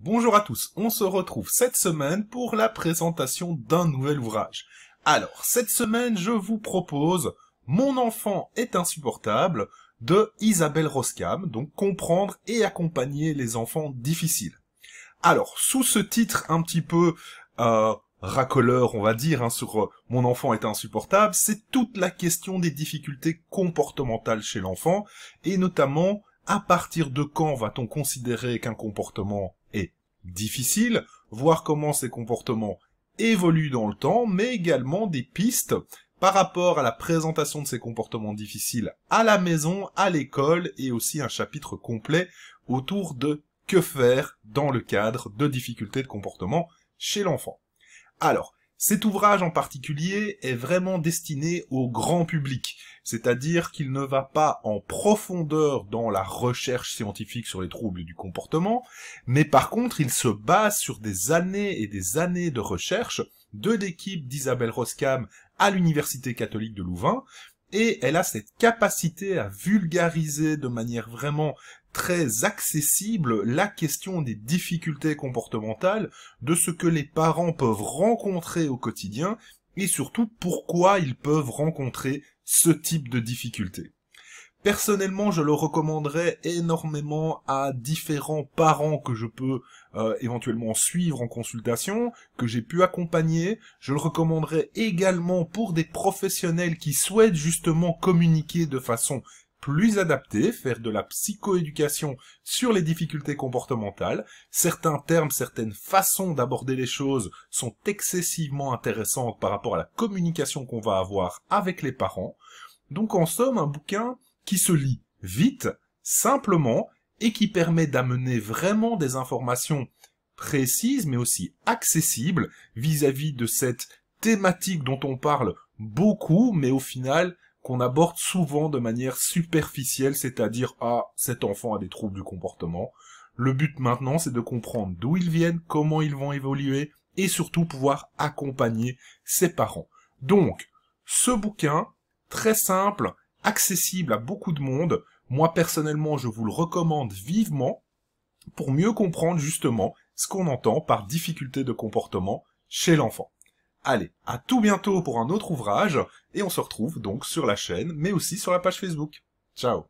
Bonjour à tous, on se retrouve cette semaine pour la présentation d'un nouvel ouvrage. Alors, cette semaine, je vous propose Mon enfant est insupportable de Isabelle Roskam, donc comprendre et accompagner les enfants difficiles. Alors, sous ce titre un petit peu racoleur, on va dire, sur Mon enfant est insupportable, c'est toute la question des difficultés comportementales chez l'enfant, et notamment, à partir de quand va-t-on considérer qu'un comportement est difficile, voir comment ces comportements évoluent dans le temps, mais également des pistes par rapport à la présentation de ces comportements difficiles à la maison, à l'école, et aussi un chapitre complet autour de que faire dans le cadre de difficultés de comportement chez l'enfant. Alors, cet ouvrage en particulier est vraiment destiné au grand public, c'est-à-dire qu'il ne va pas en profondeur dans la recherche scientifique sur les troubles du comportement, mais par contre il se base sur des années et des années de recherche de l'équipe d'Isabelle Roskam à l'Université catholique de Louvain, et elle a cette capacité à vulgariser de manière vraiment très accessible la question des difficultés comportementales, de ce que les parents peuvent rencontrer au quotidien, et surtout pourquoi ils peuvent rencontrer ce type de difficultés. Personnellement, je le recommanderais énormément à différents parents que je peux éventuellement suivre en consultation, que j'ai pu accompagner. Je le recommanderais également pour des professionnels qui souhaitent justement communiquer de façon plus adaptée, faire de la psychoéducation sur les difficultés comportementales. Certains termes, certaines façons d'aborder les choses sont excessivement intéressantes par rapport à la communication qu'on va avoir avec les parents. Donc en somme, un bouquin qui se lit vite, simplement, et qui permet d'amener vraiment des informations précises, mais aussi accessibles, vis-à-vis de cette thématique dont on parle beaucoup, mais au final, qu'on aborde souvent de manière superficielle, c'est-à-dire, ah, cet enfant a des troubles du comportement. Le but maintenant, c'est de comprendre d'où ils viennent, comment ils vont évoluer, et surtout pouvoir accompagner ses parents. Donc, ce bouquin, très simple, accessible à beaucoup de monde. Moi, personnellement, je vous le recommande vivement pour mieux comprendre justement ce qu'on entend par difficulté de comportement chez l'enfant. Allez, à tout bientôt pour un autre ouvrage, et on se retrouve donc sur la chaîne, mais aussi sur la page Facebook. Ciao!